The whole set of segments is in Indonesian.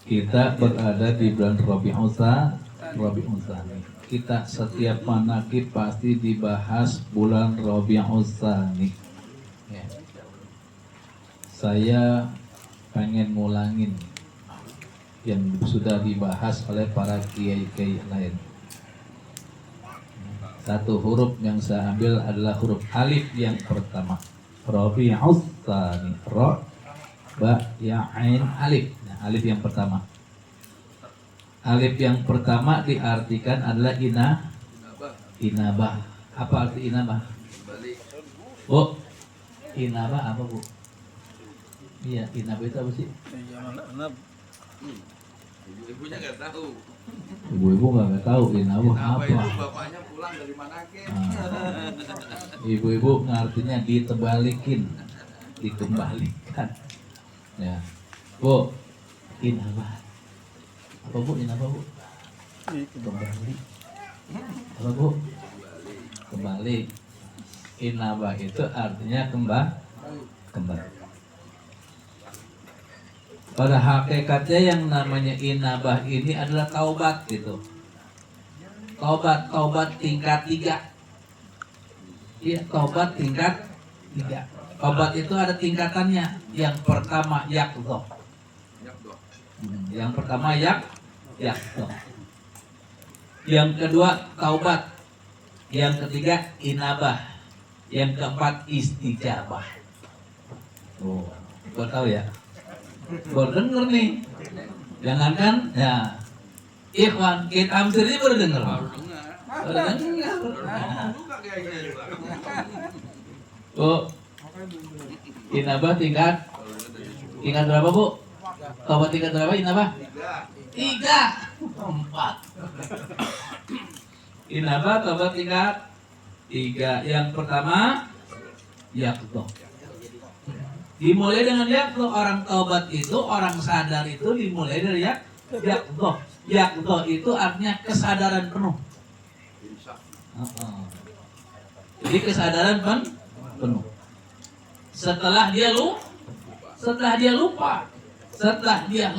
Kita berada di bulan Rabiul Tsani. Kita setiap manakib pasti dibahas bulan Rabiul Tsani. Ya. Saya pengen ngulangin yang sudah dibahas oleh para kiai-kiai lain. Satu huruf yang saya ambil adalah huruf alif yang pertama. Rabiul Tsani. Ra, ba, ya, ain, alif. Nah, alif yang pertama. Alif yang pertama diartikan adalah inabah. Apa arti inabah? Bu, inabah apa bu? Iya, inabah itu apa sih? Ibu-ibunya nggak tahu. Ibu-ibu nggak tahu inabah apa. Itu bapaknya pulang dari Manake. Ibu-ibu ngartinya ditebalikin, dikembalikan. Ya, bu, inabah. Apa bu? Inabah bu? Kembali. Apa bu? Kembali. Inabah itu artinya kembali. Pada hakikatnya yang namanya inabah ini adalah taubat gitu. Taubat tingkat 3. Iya, taubat tingkat 3. Taubat itu ada tingkatannya. Yang pertama yaqdha. Yang pertama yaqdha. Yang kedua taubat. Yang ketiga inabah. Yang keempat istijabah. Oh, gua tahu ya. Baru denger nih. Jangankan ya. Ikhwan, kita amsir ini baru denger. Baru dengar. Bu, inabah tingkat berapa bu? Taubat tingkat berapa inabah? 3, 4. Inabah taubat tingkat 3. Yang pertama yaqdha. Dimulai dengan yaqdha. Orang taubat itu, orang sadar itu dimulai dari yaqdha. Yaqdha itu artinya kesadaran penuh. Jadi kesadaran penuh. Setelah dia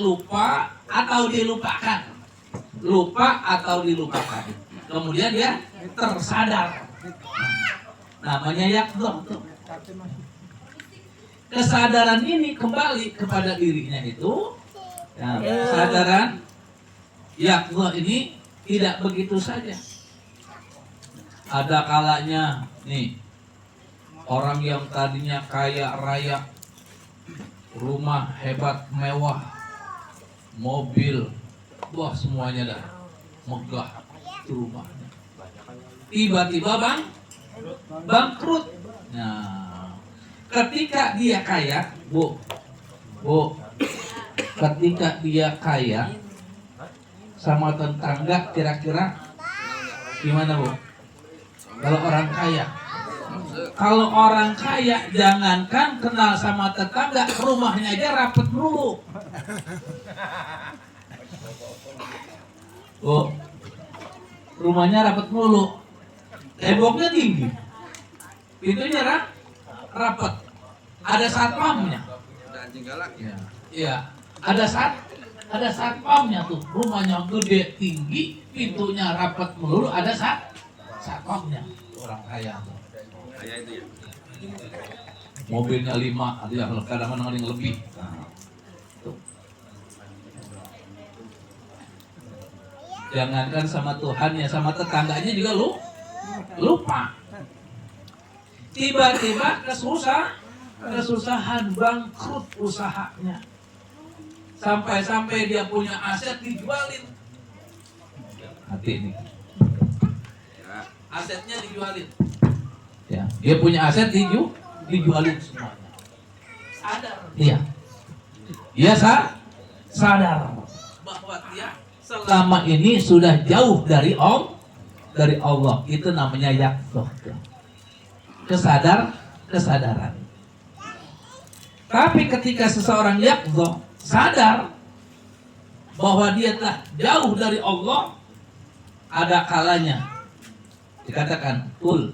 lupa atau dilupakan. Lupa atau dilupakan. Kemudian dia tersadar. Namanya yaqdha. Kesadaran ini kembali kepada dirinya itu. Ya, kesadaran yaqdha ini tidak begitu saja. Ada kalanya nih, orang yang tadinya kaya raya, rumah hebat mewah, mobil, wah semuanya dah megah itu rumahnya. Tiba-tiba bangkrut. Nah, ketika dia kaya, bu, ketika dia kaya sama tetangga kira-kira gimana bu? Kalau orang kaya jangankan kenal sama tetangga, rumahnya aja rapet dulu. Oh, rumahnya rapet dulu. Temboknya tinggi, pintunya rapet. Ada satpamnya. Iya, ada satpamnya tuh. Rumahnya gede tinggi, pintunya rapet melulu, ada satpamnya. Orang kaya tuh. Kaya itu ya. Mobilnya 5, ada yang kadang-kadang yang lebih. Nah, tuh. Jangankan sama Tuhannya, sama tetangganya juga lupa. Tiba-tiba kesusahan, bangkrut usahanya. Sampai dia punya aset dijualin. Hati ini. Asetnya dijualin. Ya, dia punya aset dijualin semuanya. Sadar. Iya. Dia sadar bahwa dia selama ini sudah jauh dari Allah. Itu namanya yaqdha. Kesadaran. Tapi ketika seseorang yaqdha, sadar bahwa dia telah jauh dari Allah, ada kalanya dikatakan qul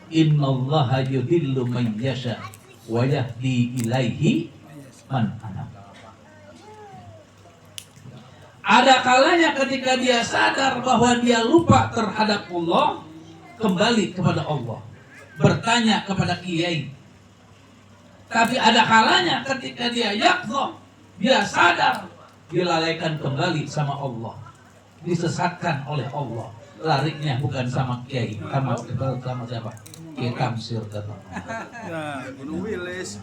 innallaha yudhillu man yasha wa yahdi ilaihi man anab. Ada kalanya ketika dia sadar bahwa dia lupa terhadap Allah, kembali kepada Allah, bertanya kepada kiai. Tapi ada kalanya ketika dia yaqzah, dia sadar, dilalaikan kembali sama Allah, disesatkan oleh Allah. Larinya bukan sama kiai, sama siapa? Kiai Tamsir datang. Gunung Wilis.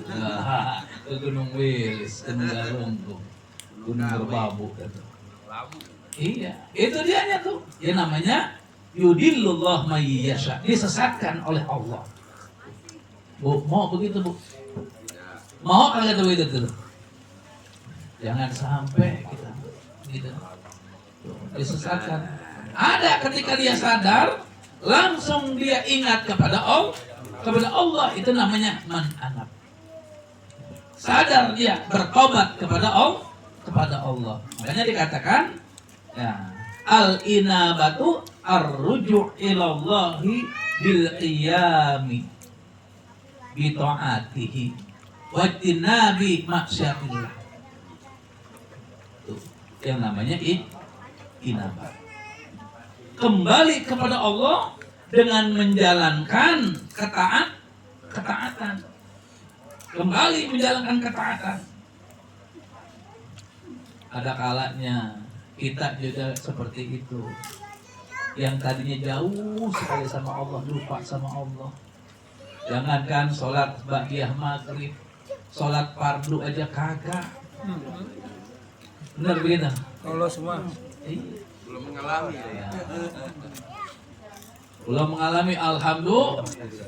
Ke Gunung Wilis, ke Galunggung, Gunung Merbabu gitu. Iya, itu dianya tuh. Ya namanya yudillullah may yasha, disesatkan oleh Allah. Bu, mau begitu, Bu? Mau kagak tuh itu tuh? Jangan sampai kita gitu. Disesatkan. Ada ketika dia sadar, langsung dia ingat kepada Allah, itu namanya man'anab. Sadar dia bertobat kepada Allah. Makanya dikatakan ya, al-inabatu ar-ruju' ilallahi bil qiyami bi ta'atihi wa tinabi maksiatillah. Tuh, yang namanya inabat. Kembali kepada Allah dengan menjalankan ketaatan. Kembali menjalankan ketaatan. Ada kalanya kita juga seperti itu. Yang tadinya jauh sekali sama Allah, lupa sama Allah. Jangankan sholat ba'diyah maghrib, sholat fardu aja kagak. Benar begitu? Allah semua. Belum mengalami ya. Belum mengalami,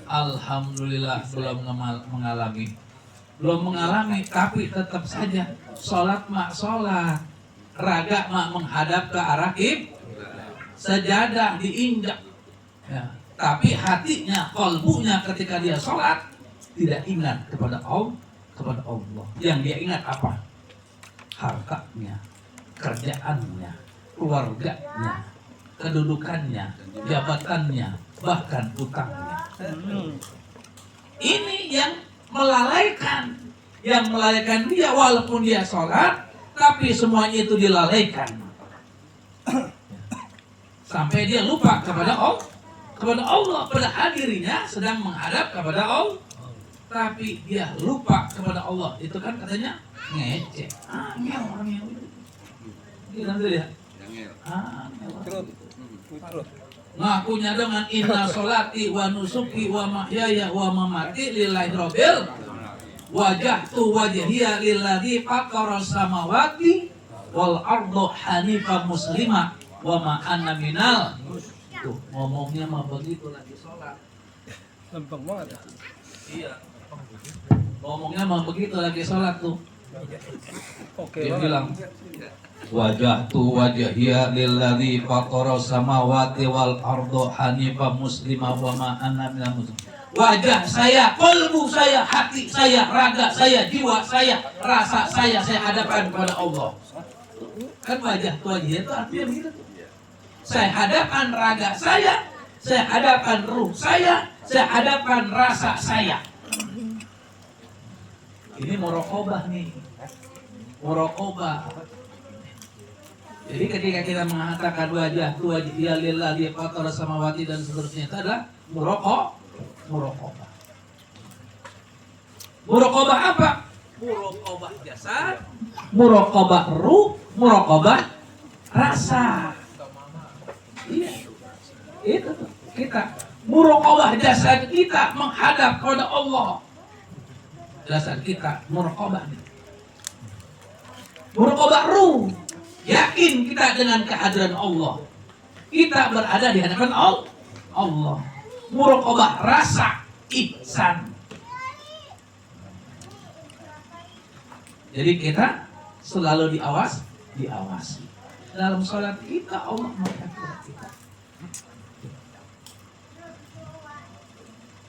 alhamdulillah belum mengalami. Belum mengalami, tapi tetap saja sholat mak sholat, raga mak menghadap ke arah sajadah diinjak. Ya. Tapi hatinya, kalbunya ketika dia sholat tidak ingat kepada Allah. Yang dia ingat apa? Hartanya, kerjaannya, keluarganya, kedudukannya, jabatannya, bahkan utangnya. Ini yang melalaikan dia walaupun dia sholat, tapi semuanya itu dilalaikan sampai dia lupa kepada Allah, padahal dirinya sedang menghadap kepada Allah, tapi dia lupa kepada Allah. Itu kan katanya ngecek. Gitu ya. Ngakunya dengan inna sholati wa nusuki wa mahyaya wa mamati lillahi rabbil wajahtu wajhiya lillazi fatara samawati wal ardu hanifan muslima wa ma ana minal. Tuh, ngomongnya mah begitu lagi sholat. Lempeng banget. Iya. Ngomongnya mah begitu lagi sholat tuh. Oke. Dia bilang wajahtu wajhiya lillazi fatara samawati wal ardu hanifan muslima wa ma ana minal musyrikin. Wajah saya, kalbu saya, hati saya, raga saya, jiwa saya, rasa saya hadapkan kepada Allah. Kan wajah itu artinya begitu. Saya hadapkan raga saya hadapkan ruh saya hadapkan rasa saya. Ini muraqabah nih. Muraqabah. Jadi ketika kita mengatakan wajah ya lillahi fatara samawati dan seterusnya, itu adalah muraqabah. Muraqabah apa? Muraqabah jasad, muraqabah ruh, muraqabah rasa. Iya. Itu tuh. Kita muraqabah jasad kita menghadap kepada Allah. Jasad kita muraqabah. Muraqabah ruh. Yakin kita dengan kehadiran Allah. Kita berada di hadapan Allah. Muraqabah rasa ihsan. Jadi kita selalu diawasi. Dalam sholat kita Allah melihat kita.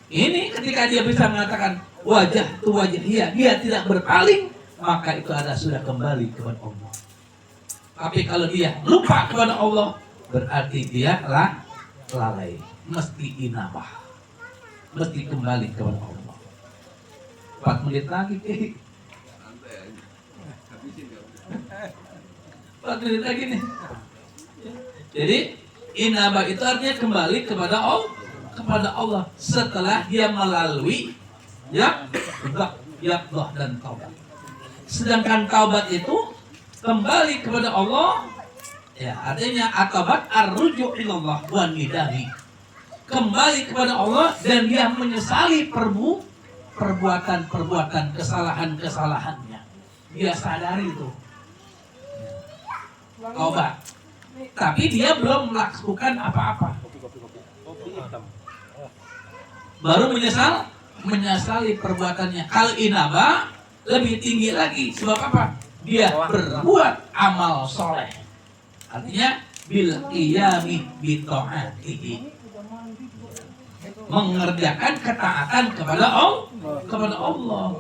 Ini ketika dia bisa mengatakan wajah tu wajah dia tidak berpaling, maka itu adalah sudah kembali kepada Allah. Tapi kalau dia lupa kepada Allah, berarti dia lalai. Mesti inabah, mesti kembali kepada Allah. 4 menit lagi, 4 menit lagi nih. Jadi inabah itu artinya kembali kepada Allah setelah dia melalui yaqdah dan taubat. Sedangkan taubat itu kembali kepada Allah, ya artinya atabat ar-ruju' ilallah wa nidahi. Kembali kepada Allah dan dia menyesali perbuatan kesalahannya. Dia sadari itu. Taubat. Tapi dia belum melakukan apa-apa. Baru menyesali perbuatannya. Kalau inabah lebih tinggi lagi. Sebab apa? Dia berbuat amal soleh. Artinya bil qiyami bi ta'atihi. Mengerjakan ketaatan kepada Allah.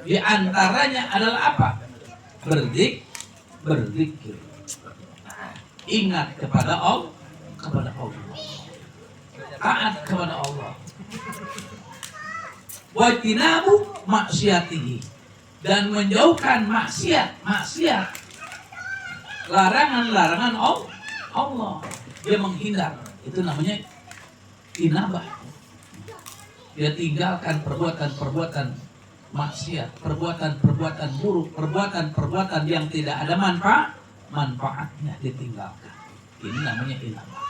Di antaranya adalah apa? Berzikir. Ingat kepada Allah. Taat kepada Allah. Wajtinabu maksiatihi, dan menjauhkan maksiat, larangan Allah. Dia menghindar, itu namanya inabah. Dia tinggalkan perbuatan-perbuatan maksiat, perbuatan-perbuatan buruk, perbuatan-perbuatan yang tidak ada manfaatnya ditinggalkan. Ini namanya inabah.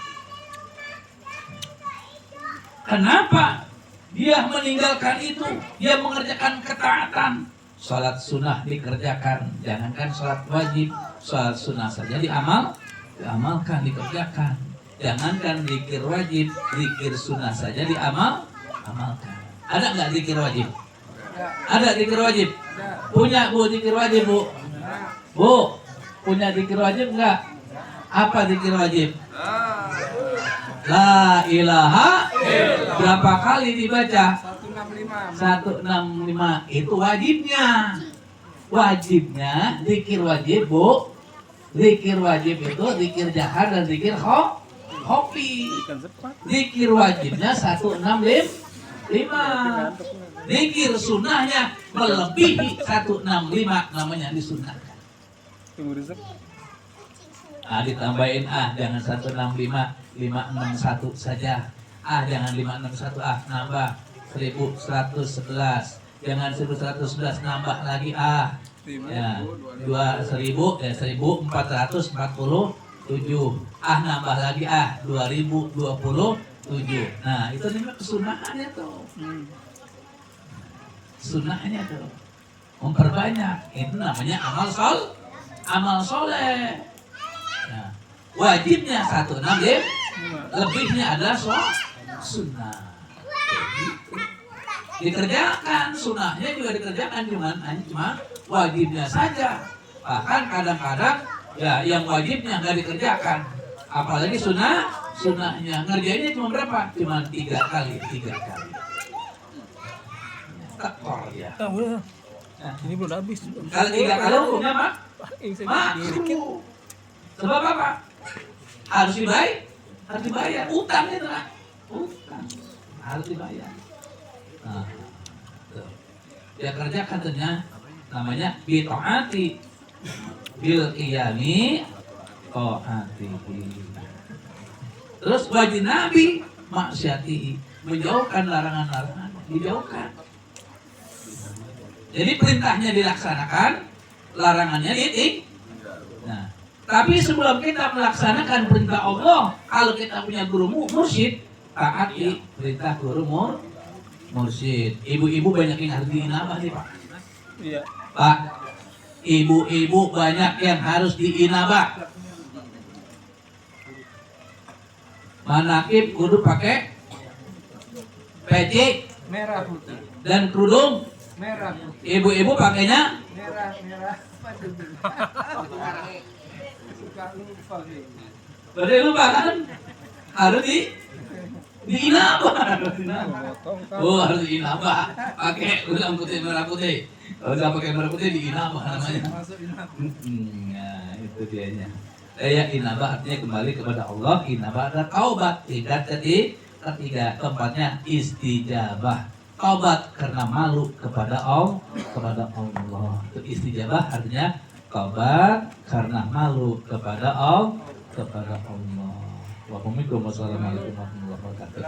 Kenapa dia meninggalkan itu? Dia mengerjakan ketaatan. Salat sunnah dikerjakan, jangankan salat wajib, salat sunnah saja diamalkan, dikerjakan. Jangankan zikir wajib, zikir sunnah saja diamalkan. Ada nggak zikir wajib? Ada zikir wajib? Punya Bu zikir wajib, Bu? Bu, punya zikir wajib nggak? Apa zikir wajib? La ilaha illallah. Berapa kali dibaca? 165. Itu wajibnya. Zikir wajib, Bu. Zikir wajib itu zikir jahar dan zikir khofi. Zikir wajibnya 165. Zikir sunnahnya melebihi 165, namanya disunahkan. Ditambahin jangan 165, 561 saja. Jangan 561, nambah 1111. Jangan 1111, nambah lagi ya 2000 ya 1447. Nambah lagi 2027. Nah, itu namanya kesunahannya tuh. Sunnahnya tuh memperbanyak. Itu namanya amal soleh. Nah, wajibnya 165, lebihnya adalah sunnah. Dikerjakan, sunnahnya juga dikerjakan, cuma wajibnya saja. Bahkan kadang-kadang ya yang wajibnya nggak dikerjakan, apalagi sunnahnya ngerjainnya cuma berapa? Cuma 3 kali. Tekor ya. Ini belum habis. Kalau 3 kali hukumnya makruh. Sebab apa? Harus dibayar. Utang itu lah. Utang harus dibayar. Nah, dia kerjakan ternyata namanya bitaati bil qiyami taatihi. Terus wajib Nabi maksiatihi, menjauhkan larangan-larangan, dijauhkan. Jadi perintahnya dilaksanakan, larangannya nah, tapi sebelum kita melaksanakan perintah Allah, kalau kita punya guru mursyid, taati perintah guru mursyid. Ibu-ibu banyak yang harus diinabah nih, Pak. Iya. Pak, ibu-ibu banyak yang harus diinabah. Manakib kudu pakai peci Merah putih. dan kerudung. Merah putih. Ibu-ibu pakainya Merah. Suka lupa nih. berarti lupa kan? Harus diinabah. Oh, harus diinabah. Pakai kerudung putih merah putih. Kalau nggak pakai merah putih diinabah namanya. Nah, itu dianya. Ya, inabah artinya kembali kepada Allah. Inabah adalah taubat. Tingkat ketiga, tempatnya istijabah. Taubat karena malu kepada Allah. Itu istijabah artinya tobat karena malu kepada Allah. Wassalamualaikum warahmatullahi wabarakatuh.